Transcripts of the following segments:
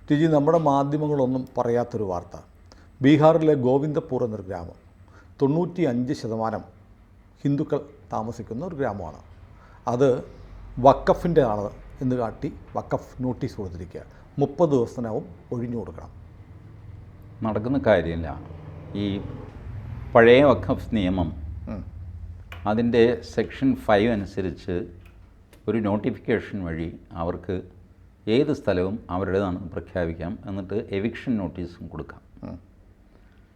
TG, നമ്മുടെ മാധ്യമങ്ങളൊന്നും പറയാത്തൊരു വാർത്ത. ബീഹാറിലെ ഗോവിന്ദപൂർ എന്നൊരു ഗ്രാമം 95% ഹിന്ദുക്കൾ താമസിക്കുന്ന ഒരു ഗ്രാമമാണ്. അത് വഖഫിൻ്റെ ആണ് എന്ന് കാട്ടി വഖഫ് നോട്ടീസ് കൊടുത്തിരിക്കുക. 30 ദിവസത്തിനകം ഒഴിഞ്ഞു കൊടുക്കണം. നടക്കുന്ന കാര്യമില്ല. ഈ പഴയ വഖഫ് നിയമം അതിൻ്റെ സെക്ഷൻ 5 അനുസരിച്ച് ഒരു നോട്ടിഫിക്കേഷൻ വഴി അവർക്ക് ഏത് സ്ഥലവും അവരുടേതാണെന്ന് പ്രഖ്യാപിക്കാം, എന്നിട്ട് എവിക്ഷൻ നോട്ടീസും കൊടുക്കാം.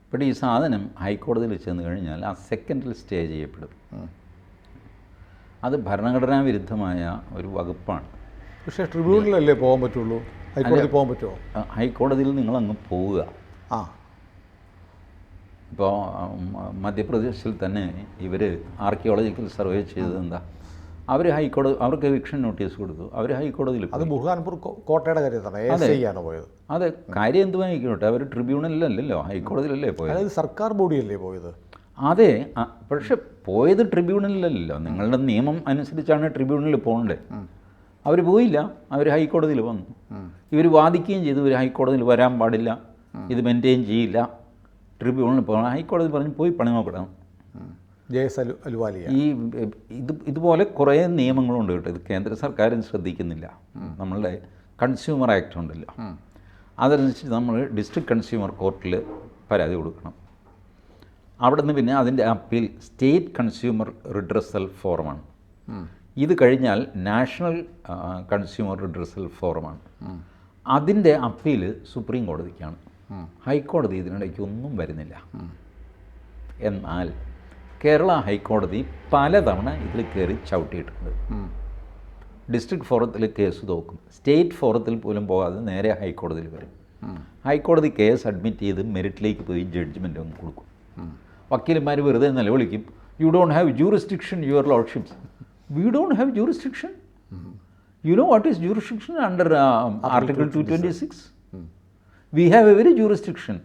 പക്ഷേ ഈ സാധനം ഹൈക്കോടതിയിൽ ചെന്ന് കഴിഞ്ഞാൽ ആ സെക്കൻഡിൽ സ്റ്റേ ചെയ്യപ്പെടും. അത് ഭരണഘടനാ വിരുദ്ധമായ ഒരു വകുപ്പാണ്. പക്ഷേ ട്രിബ്യൂണലല്ലേ പോകാൻ പറ്റുള്ളൂ? ഹൈക്കോടതി പോകാൻ പറ്റുമോ? ഹൈക്കോടതിയിൽ നിങ്ങളങ്ങ് പോവുക. ഇപ്പോൾ മധ്യപ്രദേശിൽ തന്നെ ഇവർ ആർക്കിയോളജിക്കൽ സർവേ ചെയ്തത് എന്താ? അവർക്ക് എവിക്ഷൻ നോട്ടീസ് കൊടുത്തു. അവർ ഹൈക്കോടതിയിൽ. അത് ബുർഹാൻപൂർ കോട്ടയുടെ കാര്യത്താണ് പോയത്. അതെ, കാര്യം എന്തുവായിക്കോട്ടെ, അവർ ട്രിബ്യൂണലിലല്ലല്ലോ, ഹൈക്കോടതിയിലല്ലേ പോയത്. അതായത് സർക്കാർ ബോഡിയല്ലേ പോയത്? അതെ, പക്ഷെ പോയത് ട്രിബ്യൂണലിലല്ലോ. നിങ്ങളുടെ നിയമം അനുസരിച്ചാണ് ട്രിബ്യൂണലിൽ പോകണ്ടേ. അവർ പോയില്ല, അവർ ഹൈക്കോടതിയിൽ വന്നു. ഇവർ വാദിക്കുകയും ചെയ്തു, ഇവർ ഹൈക്കോടതിയിൽ വരാൻ പാടില്ല, ഇത് മെയിൻറ്റെയിൻ ചെയ്യില്ല, ട്രിബ്യൂണലിൽ പോകണം. ഹൈക്കോടതി പറഞ്ഞു പോയി പണി നോക്കണം. ഈ ഇതുപോലെ കുറേ നിയമങ്ങളുണ്ട് കേട്ടോ. ഇത് കേന്ദ്ര സർക്കാരും ശ്രദ്ധിക്കുന്നില്ല. നമ്മളുടെ കൺസ്യൂമർ ആക്ട് ഉണ്ടല്ലോ, അതനുസരിച്ച് നമ്മൾ ഡിസ്ട്രിക്ട് കൺസ്യൂമർ കോർട്ടിൽ പരാതി കൊടുക്കണം. അവിടെ നിന്ന് പിന്നെ അതിൻ്റെ അപ്പീൽ സ്റ്റേറ്റ് കൺസ്യൂമർ റിഡ്രസൽ ഫോറമാണ്. ഇത് കഴിഞ്ഞാൽ നാഷണൽ കൺസ്യൂമർ റിഡ്രസൽ ഫോറമാണ്. അതിൻ്റെ അപ്പീൽ സുപ്രീം കോടതിക്കാണ്. ഹൈക്കോടതി ഇതിനിടയ്ക്ക് ഒന്നും വരുന്നില്ല. എന്നാൽ കേരള ഹൈക്കോടതി പലതവണ ഇതിൽ കയറി ചവിട്ടിയിട്ടുണ്ട്. ഡിസ്ട്രിക്ട് ഫോറത്തിൽ കേസ് തോക്കും, സ്റ്റേറ്റ് ഫോറത്തിൽ പോലും പോകാതെ നേരെ ഹൈക്കോടതിയിൽ വരും. ഹൈക്കോടതി കേസ് അഡ്മിറ്റ് ചെയ്ത് മെറിറ്റിലേക്ക് പോയി ജഡ്ജ്മെൻ്റ് ഒന്ന് കൊടുക്കും. വക്കീലന്മാർ വെറുതെ നിലവിളിക്കും, you don't have jurisdiction your lordships. We don't have jurisdiction. You know what is jurisdiction under article 226? We have every jurisdiction.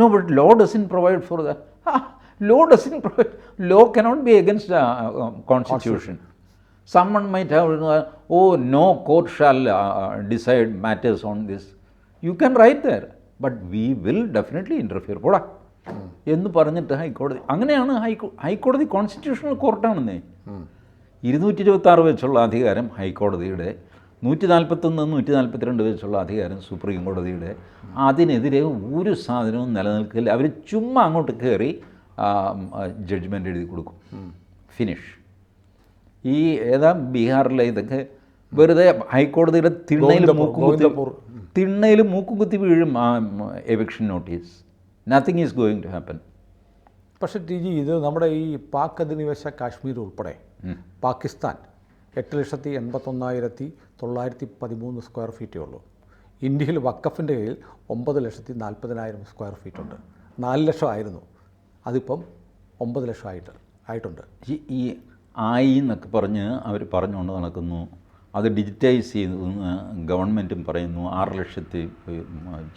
No, but law doesn't provide for that. Law doesn't provide. Law cannot be against constitution. Someone might have, no court shall decide matters on this. You can write there, but we will definitely interfere. പോടാ എന്ന് പറഞ്ഞിട്ട് ഹൈക്കോടതി, അങ്ങനെയാണ് ഹൈക്കോടതി constitutional കോർട്ടാണെന്നേ. 226 വെച്ചുള്ള അധികാരം ഹൈക്കോടതിയുടെ, 141, 142 വെച്ചുള്ള അധികാരം സുപ്രീം കോടതിയുടെ. അതിനെതിരെ ഒരു സാധനവും നിലനിൽക്കില്ല. അവർ ചുമ്മാ അങ്ങോട്ട് കയറി ജഡ്ജ്മെൻ്റ് എഴുതി കൊടുക്കും, ഫിനിഷ്. ഈ ബീഹാറിലെ ഇതൊക്കെ വെറുതെ ഹൈക്കോടതിയുടെ തിണ്ണയിൽ മൂക്കുകുത്തി വീഴും eviction notice. Nothing is going to happen. പക്ഷേ ടി ജി, ഇത് നമ്മുടെ ഈ പാക് അധിനിവേശ കാശ്മീർ ഉൾപ്പെടെ പാകിസ്ഥാൻ 8,81,913 സ്ക്വയർ ഫീറ്റേ ഉള്ളൂ. ഇന്ത്യയിൽ വഖഫിൻ്റെ കീഴിൽ 9,40,000 സ്ക്വയർ ഫീറ്റ് ഉണ്ട്. 4 ലക്ഷം ആയിരുന്നു, അതിപ്പം 9 ലക്ഷം ആയിട്ടുണ്ട്. ഈ ആയി എന്നൊക്കെ പറഞ്ഞ് അവർ പറഞ്ഞുകൊണ്ട് നടക്കുന്നു. അത് ഡിജിറ്റൈസ് ചെയ്തെന്ന് ഗവൺമെൻറ്റും പറയുന്നു. 6 ലക്ഷത്തി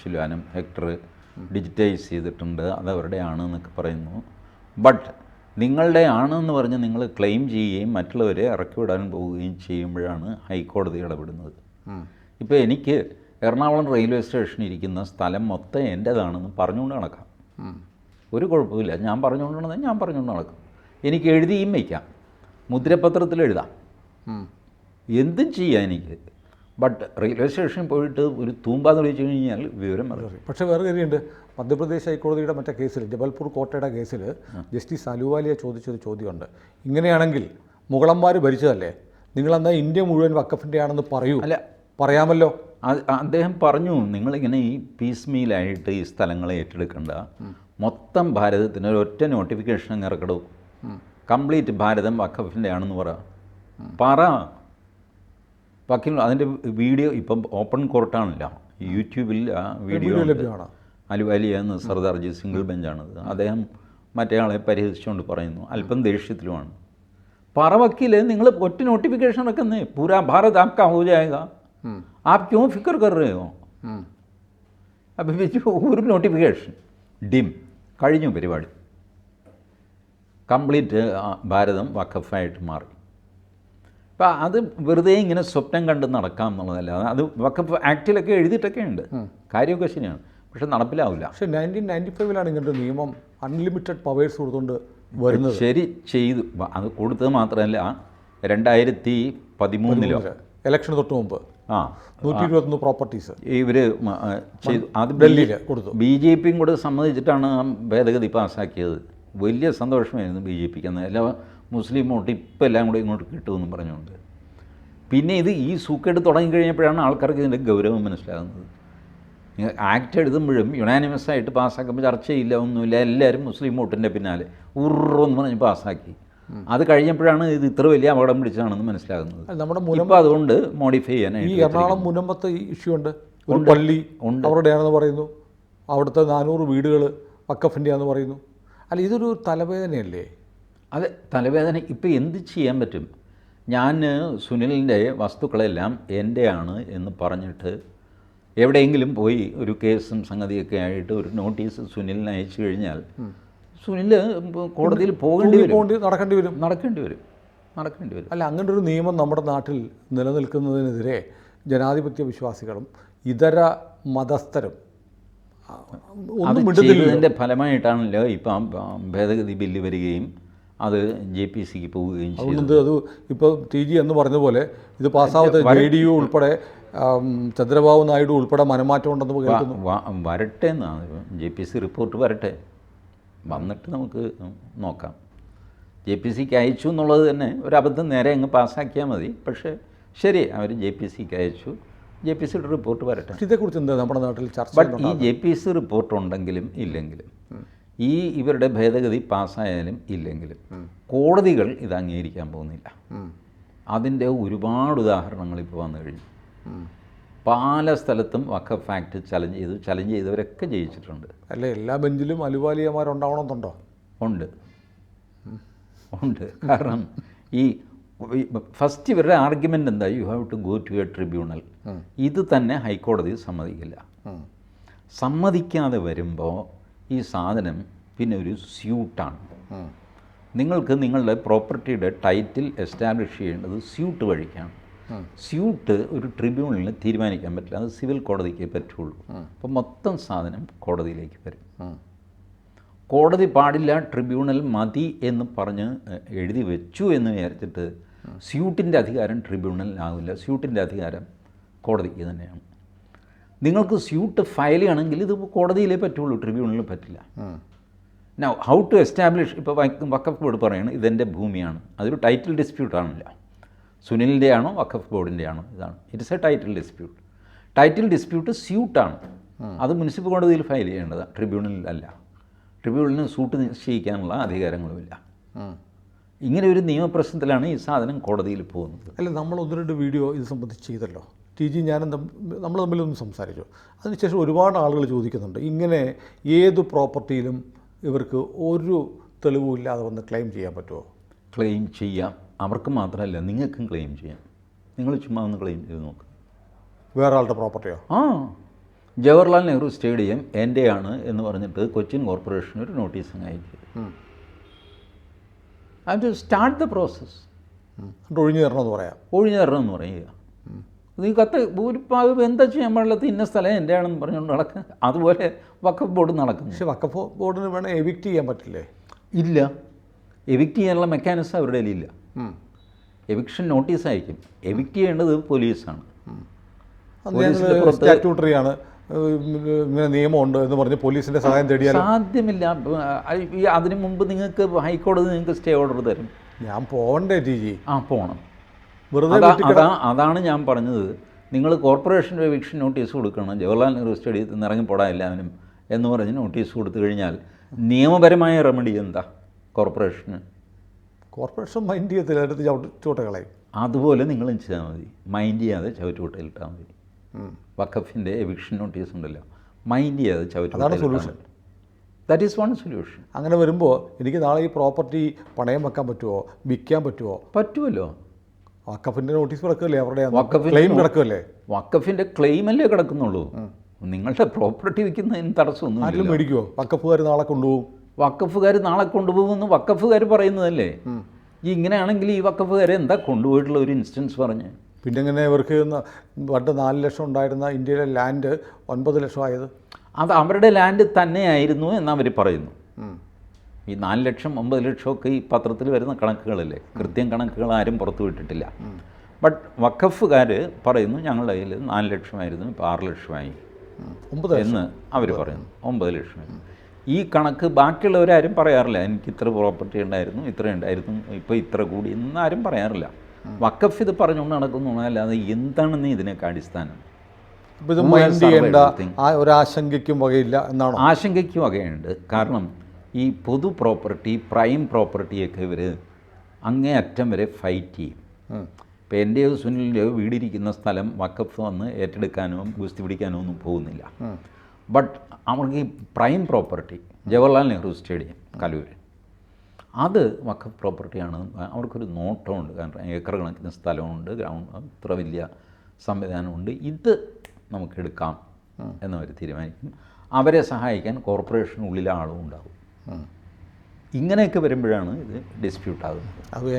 ചില്ലാനം ഹെക്ടർ ഡിജിറ്റൈസ് ചെയ്തിട്ടുണ്ട്, അതവരുടെ ആണെന്നൊക്കെ പറയുന്നു. ബട്ട് നിങ്ങളുടെ ആണെന്ന് പറഞ്ഞ് നിങ്ങൾ ക്ലെയിം ചെയ്യുകയും മറ്റുള്ളവരെ ഇറക്കി വിടാൻ പോവുകയും ചെയ്യുമ്പോഴാണ് ഹൈക്കോടതി ഇടപെടുന്നത്. ഇപ്പോൾ എനിക്ക് എറണാകുളം റെയിൽവേ സ്റ്റേഷനിൽ ഇരിക്കുന്ന സ്ഥലം മൊത്തം എൻ്റേതാണെന്ന് പറഞ്ഞുകൊണ്ട് നടക്കാം, ഒരു കുഴപ്പമില്ല. ഞാൻ പറഞ്ഞുകൊണ്ട് നടക്കും. എനിക്ക് എഴുതിയും വയ്ക്കാം, മുദ്രപത്രത്തിൽ എഴുതാം, എന്തും ചെയ്യാം എനിക്ക്. ബട്ട് റെയിൽവേ സ്റ്റേഷനിൽ പോയിട്ട് ഒരു തൂമ്പാ തെളിയിച്ചു കഴിഞ്ഞാൽ വിവരം അറിയാം. പക്ഷേ വേറെ കാര്യമുണ്ട്. മധ്യപ്രദേശ് ഹൈക്കോടതിയുടെ മറ്റേ കേസിൽ, ജബൽപൂർ കോട്ടയുടെ കേസിൽ ജസ്റ്റിസ് അലുവാലിയ ചോദിച്ചൊരു ചോദ്യമുണ്ട്. ഇങ്ങനെയാണെങ്കിൽ മുഗളന്മാർ ഭരിച്ചതല്ലേ, നിങ്ങളെന്നാൽ ഇന്ത്യ മുഴുവൻ വഖഫിൻ്റെ ആണെന്ന് പറയൂ. അല്ല, പറയാമല്ലോ. അദ്ദേഹം പറഞ്ഞു, നിങ്ങളിങ്ങനെ ഈ പീസ് മീലായിട്ട് ഈ സ്ഥലങ്ങളെ ഏറ്റെടുക്കേണ്ട, മൊത്തം ഭാരതത്തിന് ഒരൊറ്റ നോട്ടിഫിക്കേഷൻ ഇറക്കിടും, കംപ്ലീറ്റ് ഭാരതം വഖഫിൻ്റെ ആണെന്ന് പറ. വക്കീൽ അതിൻ്റെ വീഡിയോ ഇപ്പം ഓപ്പൺ കോർട്ടാണില്ല, യൂട്യൂബിൽ ആ വീഡിയോ ലഭ്യമാണ്. അലുവാലിയ എന്ന് സർദാർജി സിംഗിൾ ബെഞ്ചാണത്. അദ്ദേഹം മറ്റേ ആളെ പരിഹസിച്ചുകൊണ്ട് പറയുന്നു, അല്പം ദേഷ്യത്തിലുമാണ്. പറ വക്കീല്, നിങ്ങൾ ഒറ്റ നോട്ടിഫിക്കേഷൻ ഇറക്കുന്നേ, പൂരാ ഭാരത് ആപ്കാ ഹോ ജായേഗാ, ആപ് ക്യോं ഫിക്ർ കർ രഹേ ഹോ. അപ്പം ഒരു നോട്ടിഫിക്കേഷൻ ഡിം കഴിഞ്ഞു പരിപാടി. കംപ്ലീറ്റ് ഭാരതം വഖഫായിട്ട് മാറി. അപ്പോൾ അത് വെറുതെ ഇങ്ങനെ സ്വപ്നം കണ്ട് നടക്കാം എന്നുള്ളതല്ല. അത് വഖഫ് ആക്റ്റിലൊക്കെ എഴുതിയിട്ടൊക്കെ ഉണ്ട്, കാര്യമൊക്കെ ശരിയാണ്, പക്ഷെ നടപ്പിലാവില്ല. പക്ഷേ 1995 ഇങ്ങനൊരു നിയമം അൺലിമിറ്റഡ് പവേഴ്സ് കൊടുത്തുകൊണ്ട് വരുന്നത്. ശരി ചെയ്തു, അത് കൊടുത്തത് മാത്രമല്ല 2013 ഇലക്ഷന് തൊട്ട് മുമ്പ് 121 പ്രോപ്പർട്ടീസ് ഇവർ ചെയ്തു. അത് ഡൽഹിയിൽ കൊടുത്തു. BJP കൂടെ സമ്മതിച്ചിട്ടാണ് ആ ഭേദഗതി പാസ്സാക്കിയത്. വലിയ സന്തോഷമായിരുന്നു BJP ക്ക്. എല്ലാ മുസ്ലിം വോട്ട് ഇപ്പം എല്ലാം കൂടെ ഇങ്ങോട്ട് കിട്ടുമെന്ന് പറഞ്ഞുകൊണ്ട്. പിന്നെ ഈ സൂക്കേട് തുടങ്ങിക്കഴിഞ്ഞപ്പോഴാണ് ആൾക്കാർക്ക് ഇതിൻ്റെ ഗൗരവം മനസ്സിലാകുന്നത്. ആക്ട് എഴുതുമ്പോഴും യുണാനിമസ് ആയിട്ട് പാസ്സാക്കുമ്പോൾ ചർച്ചയില്ല, ഒന്നുമില്ല, എല്ലാവരും മുസ്ലിം വോട്ടിൻ്റെ പിന്നാലെ ഉറന്ന് പറഞ്ഞ് പാസ്സാക്കി. അത് കഴിഞ്ഞപ്പോഴാണ് ഇത് ഇത്ര വലിയ അപകടം പിടിച്ചതാണെന്ന് മനസ്സിലാകുന്നത്. നമ്മുടെ ഇപ്പോൾ അതുകൊണ്ട് മോഡിഫൈ ചെയ്യാനായിട്ട് ഈ എറണാകുളം മുനമ്പത്തെ ഇഷ്യൂ ഉണ്ട്. ഒരു പള്ളി അവരുടെയാണെന്ന് പറയുന്നു, അവിടുത്തെ 400 വീടുകൾ വഖഫിൻ്റെ ആണെന്ന് പറയുന്നു. അല്ല, ഇതൊരു തലവേദനയല്ലേ? അതെ, തലവേദന. ഇപ്പോൾ എന്ത് ചെയ്യാൻ പറ്റും? ഞാൻ സുനിലിൻ്റെ വസ്തുക്കളെല്ലാം എൻ്റെയാണ് എന്ന് പറഞ്ഞിട്ട് എവിടെയെങ്കിലും പോയി ഒരു കേസും സംഗതിയൊക്കെ ആയിട്ട് ഒരു നോട്ടീസ് സുനിലിന് അയച്ചു കഴിഞ്ഞാൽ സുനിൽ കോടതിയിൽ നടക്കേണ്ടി വരും. അല്ല, അങ്ങനെ ഒരു നിയമം നമ്മുടെ നാട്ടിൽ നിലനിൽക്കുന്നതിനെതിരെ ജനാധിപത്യ വിശ്വാസികളും ഇതര മതസ്ഥരും ഇതിൻ്റെ ഫലമായിട്ടാണല്ലോ ഇപ്പം ഭേദഗതി ബില്ല് വരികയും അത് JPCക്ക് പോവുകയും ചെയ്യുന്നത്. അത് ഇപ്പോൾ TG എന്ന് പറഞ്ഞ പോലെ ഇത് പാസ്സാവാത്ത JDU ഉൾപ്പെടെ ചന്ദ്രബാബു നായിഡു ഉൾപ്പെടെ മനമാറ്റം ഉണ്ടെന്ന് കേൾക്കുന്നു. വരട്ടെ എന്നാണ് JPC റിപ്പോർട്ട് വരട്ടെ, വന്നിട്ട് നമുക്ക് നോക്കാം. JPCക്ക് അയച്ചു എന്നുള്ളത് തന്നെ ഒരു അബദ്ധം, നേരെ അങ്ങ് പാസ്സാക്കിയാൽ മതി. പക്ഷേ ശരി, അവർ JPCക്ക് അയച്ചു, JPCയുടെ റിപ്പോർട്ട് വരട്ടെ. ഇതേക്കുറിച്ച് എന്താ നമ്മുടെ നാട്ടിൽ ചർച്ച? ബട്ട് ഈ JPC റിപ്പോർട്ട് ഉണ്ടെങ്കിലും ഇല്ലെങ്കിലും, ഇവരുടെ ഭേദഗതി പാസ്സായാലും ഇല്ലെങ്കിലും കോടതികൾ ഇത് അംഗീകരിക്കാൻ പോകുന്നില്ല. അതിൻ്റെ ഒരുപാട് ഉദാഹരണങ്ങൾ ഇപ്പോൾ വന്നു കഴിഞ്ഞു. പല സ്ഥലത്തും വഖഫ് ആക്ട് ചലഞ്ച് ചെയ്തവരൊക്കെ ജയിച്ചിട്ടുണ്ട്. അല്ല, എല്ലാ ബെഞ്ചിലും അലുവാലിയമാരുണ്ടാവണമെന്നുണ്ടോ? ഉണ്ട്. കാരണം ഫസ്റ്റ് ഇവരുടെ ആർഗ്യുമെൻ്റ് എന്താ? You have to go to a tribunal. ഇത് തന്നെ ഹൈക്കോടതി സമ്മതിക്കില്ല. സമ്മതിക്കാതെ വരുമ്പോൾ ഈ സാധനം പിന്നെ ഒരു സ്യൂട്ടാണ്. നിങ്ങൾക്ക് നിങ്ങളുടെ പ്രോപ്പർട്ടിയുടെ ടൈറ്റിൽ എസ്റ്റാബ്ലിഷ് ചെയ്യേണ്ടത് സ്യൂട്ട് വഴിക്കാണ്. സ്യൂട്ട് ഒരു ട്രിബ്യൂണലിന് തീരുമാനിക്കാൻ പറ്റില്ല, അത് സിവിൽ കോടതിക്ക് പറ്റുള്ളൂ. അപ്പോൾ മൊത്തം സാധനം കോടതിയിലേക്ക് വരും. കോടതി പാടില്ല, ട്രിബ്യൂണൽ മതി എന്ന് പറഞ്ഞ് എഴുതി വെച്ചു എന്ന് വിചാരിച്ചിട്ട് സ്യൂട്ടിൻ്റെ അധികാരം ട്രിബ്യൂണലിനാവില്ല. സ്യൂട്ടിൻ്റെ അധികാരം കോടതിക്ക് തന്നെയാണ്. നിങ്ങൾക്ക് സ്യൂട്ട് ഫയൽ ചെയ്യണമെങ്കിൽ ഇത് കോടതിയിലേ പറ്റുള്ളൂ, ട്രിബ്യൂണലിൽ പറ്റില്ല. Now how to establish? ഇപ്പോൾ വഖഫ് ബോർഡ് പറയുന്നത് ഇതെൻ്റെ ഭൂമിയാണ്, അതൊരു ടൈറ്റിൽ ഡിസ്പ്യൂട്ടാണല്ല. സുനിലിൻ്റെ ആണോ വഖഫ് ബോർഡിൻ്റെ ആണോ? ഇതാണ്, it's a title dispute. Title dispute സ്യൂട്ടാണ്, അത് മുനിസിപ്പൽ കോടതിയിൽ ഫയൽ ചെയ്യേണ്ടതാണ്, ട്രിബ്യൂണലിലല്ല. ട്രിബ്യൂണലിന് സൂട്ട് നിശ്ചയിക്കാനുള്ള അധികാരങ്ങളുമില്ല. ഇങ്ങനെ ഒരു നിയമപ്രശ്നത്തിലാണ് ഈ സാധനം കോടതിയിൽ പോകുന്നത്. അല്ല, നമ്മൾ 1-2 വീഡിയോ ഇത് സംബന്ധിച്ച് ചെയ്തല്ലോ. TG ഞാനും നമ്മൾ തമ്മിലൊന്ന് സംസാരിച്ചു. അതിനുശേഷം ഒരുപാട് ആളുകൾ ചോദിക്കുന്നുണ്ട്, ഇങ്ങനെ ഏത് പ്രോപ്പർട്ടിയിലും ഇവർക്ക് ഒരു തെളിവും ഇല്ലാതെ വന്ന് ക്ലെയിം ചെയ്യാൻ പറ്റുമോ? ക്ലെയിം ചെയ്യാം, അവർക്ക് മാത്രമല്ല നിങ്ങൾക്കും ക്ലെയിം ചെയ്യാം. നിങ്ങൾ ചുമ്മാ ഒന്ന് ക്ലെയിം ചെയ്ത് നോക്ക്. വേറെ ആളുടെ പ്രോപ്പർട്ടിയോ? ജവഹർലാൽ നെഹ്റു സ്റ്റേഡിയം എൻ്റെയാണ് എന്ന് പറഞ്ഞിട്ട് കൊച്ചിൻ കോർപ്പറേഷൻ ഒരു നോട്ടീസ് അയക്കും. അത് സ്റ്റാർട്ട് ദ പ്രോസസ്. ഒഴിഞ്ഞു തരണമെന്ന് പറയുക. നീ എന്താ ചെയ്യാൻ പാടില്ലാത്ത ഇന്ന സ്ഥലം എൻ്റെ ആണെന്ന് പറഞ്ഞുകൊണ്ട് നടക്കുക. അതുപോലെ വഖഫ് ബോർഡ് നടക്കുന്നു. പക്ഷേ വഖഫ് ബോർഡിന് വേണം എവിക്റ്റ് ചെയ്യാൻ പറ്റില്ലേ? ഇല്ല, എവിക്റ്റ് ചെയ്യാനുള്ള മെക്കാനിസം അവരുടെ കയ്യിലില്ല. എവിക്ഷൻ നോട്ടീസ് അയക്കും, എവിക്റ്റ് ചെയ്യേണ്ടത് പോലീസാണ്. സ്റ്റാറ്റ്യൂട്ടറിയാണ്, ഇങ്ങനെ നിയമമുണ്ട് എന്ന് പറഞ്ഞ് പോലീസിൻ്റെ സഹായം തേടിയാൽ സാധ്യമില്ല. അതിനു മുമ്പ് നിങ്ങൾക്ക് ഹൈക്കോടതി നിങ്ങൾക്ക് സ്റ്റേ ഓർഡർ തരും. ഞാൻ പോകണ്ടേ TG? പോകണം. അതാണ് ഞാൻ പറഞ്ഞത്. നിങ്ങൾ കോർപ്പറേഷൻ്റെ എവിക്ഷൻ നോട്ടീസ് കൊടുക്കണം, ജവഹർലാൽ നെഹ്റു സ്റ്റേഡിയത്തിൽ നിന്ന് ഇറങ്ങിപ്പോടാൻ എല്ലാവരും എന്ന് പറഞ്ഞ് നോട്ടീസ് കൊടുത്തു കഴിഞ്ഞാൽ നിയമപരമായ റെമഡി എന്താ കോർപ്പറേഷൻ മൈൻഡ് ചെയ്യത്തില്ല, അടുത്ത് ചവിട്ടുകളയും. അതുപോലെ നിങ്ങൾ ചെയ്താൽ മതി, മൈൻഡ് ചെയ്യാതെ ചവിറ്റുകൊട്ടയിലിട്ടാൽ മതി. വഖഫിൻ്റെ എവിക്ഷൻ നോട്ടീസ് ഉണ്ടല്ലോ, മൈൻഡ് ചെയ്യാതെ ചവിറ്റുകൊട്ടയിലിട്ടാൽ മതി. That is one solution. അങ്ങനെ വരുമ്പോൾ എനിക്ക് നാളെ ഈ പ്രോപ്പർട്ടി പണയം വെക്കാൻ പറ്റുമോ, വിൽക്കാൻ പറ്റുമോ? പറ്റുമല്ലോ. വഖഫിൻ്റെ നോട്ടീസ് കിടക്കില്ലേ, അവരുടെ ക്ലെയിം കിടക്കുമല്ലേ? വഖഫിൻ്റെ ക്ലെയിമല്ലേ കിടക്കുന്നുള്ളൂ. നിങ്ങളുടെ പ്രോപ്പർട്ടി വിൽക്കുന്നതിന് തടസ്സമൊന്നും ആരെങ്കിലും മേടിക്കുമോ? വഖഫുകാർ നാളെ കൊണ്ടുപോകും. വഖഫുകാർ നാളെ കൊണ്ടുപോകുമെന്ന് വഖഫുകാർ പറയുന്നതല്ലേ. ഇങ്ങനെയാണെങ്കിൽ ഈ വക്കഫുകാരെ എന്താ കൊണ്ടുപോയിട്ടുള്ള ഒരു ഇൻസ്റ്റൻസ് പറഞ്ഞ്? പിന്നെ എങ്ങനെ ഇവർക്ക് പണ്ട് 4 ലക്ഷം ഉണ്ടായിരുന്ന ഇന്ത്യയിലെ ലാൻഡ് 9 ലക്ഷം ആയത്? അത് അവരുടെ ലാൻഡ് തന്നെയായിരുന്നു എന്നവർ പറയുന്നു. ഈ 4 ലക്ഷം 9 ലക്ഷമൊക്കെ ഈ പത്രത്തിൽ വരുന്ന കണക്കുകളല്ലേ, കൃത്യം കണക്കുകൾ ആരും പുറത്തു വിട്ടിട്ടില്ല. ബട്ട് വഖഫുകാർ പറയുന്നു ഞങ്ങളുടെ കയ്യിൽ 4 ലക്ഷമായിരുന്നു, ഇപ്പോൾ 6 ലക്ഷമായി എന്ന് അവർ പറയുന്നു. 9 ലക്ഷമായി. ഈ കണക്ക് ബാക്കിയുള്ളവരാരും പറയാറില്ല. എനിക്ക് ഇത്ര പ്രോപ്പർട്ടി ഉണ്ടായിരുന്നു, ഇത്ര ഉണ്ടായിരുന്നു, ഇപ്പോൾ ഇത്ര കൂടി എന്ന് ആരും പറയാറില്ല. വഖഫ് ഇത് പറഞ്ഞുകൊണ്ട് നടക്കുന്നു. അല്ലാതെ എന്താണെന്ന് ഇതിനൊക്കെ അടിസ്ഥാനം? ഇത് മൈൻഡ് ചെയ്യേണ്ട ഒരാശങ്കയ്ക്കും വകയില്ല എന്നാണോ? ആശങ്കയ്ക്ക് വകയുണ്ട്. കാരണം ഈ പൊതു പ്രോപ്പർട്ടി, പ്രൈം പ്രോപ്പർട്ടിയൊക്കെ ഇവർ അങ്ങേയറ്റം വരെ ഫൈറ്റ് ചെയ്യും. ഇപ്പോൾ എൻ്റെയോ സുനിലിൻ്റെയോ വീടിരിക്കുന്ന സ്ഥലം വഖഫ് വന്ന് ഏറ്റെടുക്കാനോ ഗുസ്തി പിടിക്കാനോ ഒന്നും പോകുന്നില്ല. ബട്ട് അവർക്ക് ഈ prime property, Jawaharlal Nehru stadium Kaloor, അത് വഖഫ് പ്രോപ്പർട്ടിയാണ്. അവർക്കൊരു നോട്ടമുണ്ട്. കാരണം ഏക്കർ കണക്കിന് സ്ഥലമുണ്ട്, ഗ്രൗണ്ട്, ഇത്ര വലിയ സംവിധാനമുണ്ട്, ഇത് നമുക്കെടുക്കാം എന്നവർ തീരുമാനിക്കും. അവരെ സഹായിക്കാൻ കോർപ്പറേഷനുള്ളിലെ ആളും ഉണ്ടാകും. ഇങ്ങനെയൊക്കെ വരുമ്പോഴാണ് ഇത് ഡിസ്പ്യൂട്ട് ആകുന്നത്. അത്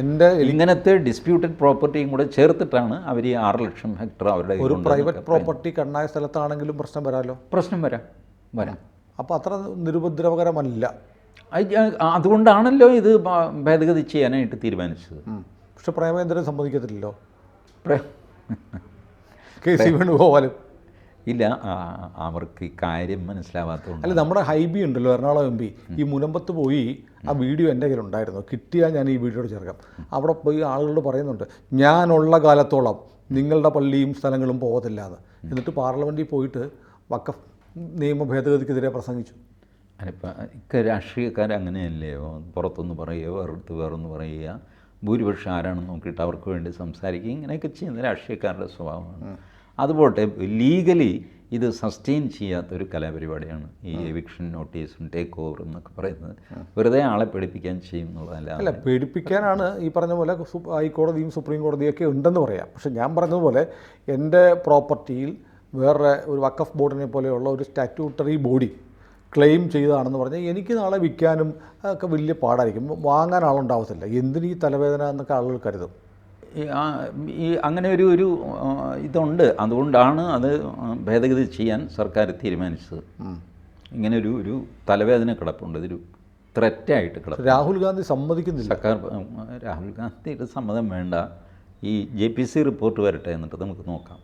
ഇങ്ങനത്തെ ഡിസ്പ്യൂട്ടഡ് പ്രോപ്പർട്ടിയും കൂടെ ചേർത്തിട്ടാണ് അവർ ഈ 6 ലക്ഷം ഹെക്ടർ അവരുടെ ഒരു പ്രൈവറ്റ് പ്രോപ്പർട്ടി കണ്ണായ സ്ഥലത്താണെങ്കിലും പ്രശ്നം വരാമല്ലോ. പ്രശ്നം വരാം. അപ്പോൾ അത്ര നിരുപദ്രവകരമല്ല. അതുകൊണ്ടാണല്ലോ ഇത് ഭേദഗതി ചെയ്യാനായിട്ട് തീരുമാനിച്ചത്. പക്ഷെ പ്രേമേന്ദ്രൻ സമ്മതിക്കത്തില്ലല്ലോ. KC വേണുഗോപാലും ഇല്ല, അവർക്ക് ഈ കാര്യം മനസ്സിലാവാത്തതുകൊണ്ട്. അല്ല, നമ്മുടെ ഹൈബി ഉണ്ടല്ലോ, എറണാകുളം MP, ഈ മുനമ്പത്ത് പോയി ആ വീഡിയോ എൻ്റെ കയ്യിലുണ്ടായിരുന്നു, കിട്ടിയാൽ ഞാൻ ഈ വീഡിയോയോട് ചേർക്കാം. അവിടെ പോയി ആളുകളോട് പറയുന്നുണ്ട്, ഞാനുള്ള കാലത്തോളം നിങ്ങളുടെ പള്ളിയും സ്ഥലങ്ങളും പോകത്തില്ല എന്ന്. എന്നിട്ട് പാർലമെൻറ്റിൽ പോയിട്ട് വഖഫ് നിയമ ഭേദഗതിക്കെതിരെ പ്രസംഗിച്ചു. അതിപ്പോൾ രാഷ്ട്രീയക്കാർ അങ്ങനെയല്ലേ, പുറത്തൊന്ന് പറയുക, വേറെടുത്ത് വേറൊന്ന് പറയുക, ഭൂരിപക്ഷം ആരാണെന്ന് നോക്കിയിട്ട് അവർക്ക് വേണ്ടി സംസാരിക്കുക, ഇങ്ങനെയൊക്കെ ചെയ്യുന്ന രാഷ്ട്രീയക്കാരുടെ സ്വഭാവമാണ്. അതുപോട്ടെ, ലീഗലി ഇത് സസ്റ്റെയിൻ ചെയ്യാത്തൊരു കലാപരിപാടിയാണ് ഈ എവിക്ഷൻ നോട്ടീസും ടേക്ക് ഓവർ എന്നൊക്കെ പറയുന്നത്. വെറുതെ ആളെ പേടിപ്പിക്കാൻ ചെയ്യുന്നുള്ളതല്ല. അല്ല, പേടിപ്പിക്കാനാണ് ഈ പറഞ്ഞ പോലെ ഹൈക്കോടതിയും സുപ്രീം കോടതിയൊക്കെ ഉണ്ടെന്ന് പറയാം. പക്ഷേ ഞാൻ പറഞ്ഞതുപോലെ എൻ്റെ പ്രോപ്പർട്ടിയിൽ വേറെ ഒരു വഖഫ് ബോർഡിനെ പോലെയുള്ള ഒരു സ്റ്റാറ്റ്യൂട്ടറി ബോഡി ക്ലെയിം ചെയ്തതാണെന്ന് പറഞ്ഞാൽ എനിക്ക് നാളെ വിൽക്കാനും ഒക്കെ വലിയ പാടായിരിക്കും, വാങ്ങാൻ ആളുണ്ടാവത്തില്ല. എന്തിന് ഈ തലവേദന എന്നൊക്കെ ആളുകൾ കരുതും. ഈ അങ്ങനെ ഒരു ഇതുണ്ട്. അതുകൊണ്ടാണ് അത് ഭേദഗതി ചെയ്യാൻ സർക്കാർ തീരുമാനിച്ചത്. ഇങ്ങനെ ഒരു തലവേദന കിടപ്പുണ്ട്, ഇതൊരു ത്രെറ്റായിട്ട് കിടപ്പുണ്ട്. രാഹുൽ ഗാന്ധി സമ്മതിക്കുന്നില്ല. രാഹുൽ ഗാന്ധിയുടെ സമ്മതം വേണ്ട. ഈ JPC റിപ്പോർട്ട് വരട്ടെ, എന്നിട്ട് നമുക്ക് നോക്കാം.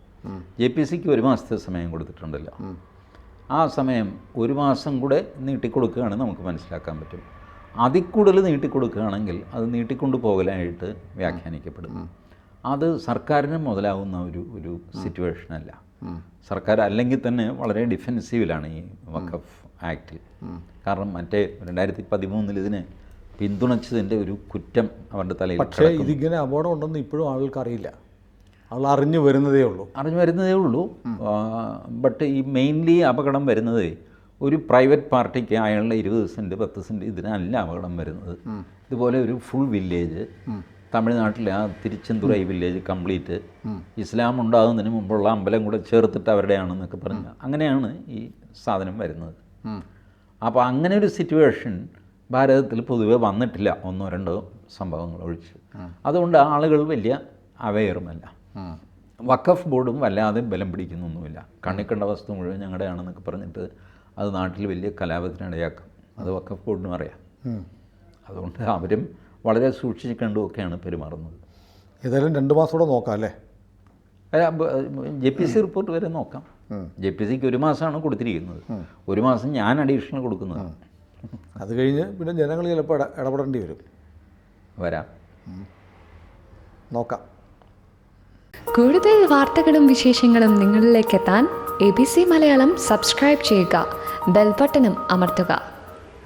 JPCക്ക് 1 മാസത്തെ സമയം കൊടുത്തിട്ടുണ്ടല്ലോ. ആ സമയം 1 മാസം കൂടെ നീട്ടിക്കൊടുക്കുകയാണെങ്കിൽ നമുക്ക് മനസ്സിലാക്കാൻ പറ്റും. അതിൽ കൂടുതൽ നീട്ടിക്കൊടുക്കുകയാണെങ്കിൽ അത് നീട്ടിക്കൊണ്ടു പോകലായിട്ട് വ്യാഖ്യാനിക്കപ്പെടും. അത് സർക്കാരിന് മുതലാവുന്ന ഒരു സിറ്റുവേഷനല്ല. സർക്കാർ അല്ലെങ്കിൽ തന്നെ വളരെ ഡിഫെൻസീവിലാണ് ഈ വഖഫ് ആക്ട്. കാരണം മറ്റേ 2013 ഇതിനെ പിന്തുണച്ചതിൻ്റെ ഒരു കുറ്റം അവരുടെ തലയിൽ. പക്ഷേ ഇതിങ്ങനെ അപകടം ഉണ്ടെന്ന് ഇപ്പോഴും ആളുകൾക്ക് അറിയില്ല. ആൾ അറിഞ്ഞു വരുന്നതേ ഉള്ളൂ. ബട്ട് ഈ മെയിൻലി അപകടം വരുന്നത് ഒരു പ്രൈവറ്റ് പാർട്ടിക്ക് അയാളുടെ 20 സെൻറ്റ് 10 സെൻറ്റ് ഇതിനല്ല അപകടം വരുന്നത്. ഇതുപോലെ ഒരു ഫുൾ വില്ലേജ്, തമിഴ്നാട്ടിലെ ആ തിരുച്ചെന്തുറൈ വില്ലേജ് കംപ്ലീറ്റ് ഇസ്ലാം ഉണ്ടാകുന്നതിന് മുമ്പുള്ള അമ്പലം കൂടെ ചേർത്തിട്ട് അവരുടെയാണെന്നൊക്കെ പറഞ്ഞ് അങ്ങനെയാണ് ഈ സാധനം വരുന്നത്. അപ്പോൾ അങ്ങനെ ഒരു സിറ്റുവേഷൻ ഭാരതത്തിൽ പൊതുവെ വന്നിട്ടില്ല, 1-2 സംഭവങ്ങൾ ഒഴിച്ച്. അതുകൊണ്ട് ആളുകൾ വലിയ അവെയറുമല്ല. വഖഫ് ബോർഡും വല്ലാതെ ബലം പിടിക്കുന്നൊന്നുമില്ല. കണ്ണിക്കണ്ട വസ്തു മുഴുവൻ ഞങ്ങളുടെയാണെന്നൊക്കെ പറഞ്ഞിട്ട് അത് നാട്ടിൽ വലിയ കലാപത്തിനിടയാക്കും. അത് വഖഫ് ബോർഡിനും അറിയാം. അതുകൊണ്ട് അവരും വളരെ സൂക്ഷിച്ച് കണ്ടുമൊക്കെയാണ് പെരുമാറുന്നത്. ഏതായാലും 2 മാസം കൂടെ നോക്കാം അല്ലേ? JPC റിപ്പോർട്ട് വരെ നോക്കാം. JPCക്ക് 1 മാസമാണ് കൊടുത്തിരിക്കുന്നത്. 1 മാസം ഞാൻ അഡീഷണൽ കൊടുക്കുന്നത്. അത് കഴിഞ്ഞ് പിന്നെ ജനങ്ങൾ ചിലപ്പോൾ ഇടപെടേണ്ടി വരാം. നോക്കാം. കൂടുതൽ വാർത്തകളും വിശേഷങ്ങളും നിങ്ങളിലേക്ക് എത്താൻ ABC മലയാളം സബ്സ്ക്രൈബ് ചെയ്യുക, ബെൽ ബട്ടണും അമർത്തുക.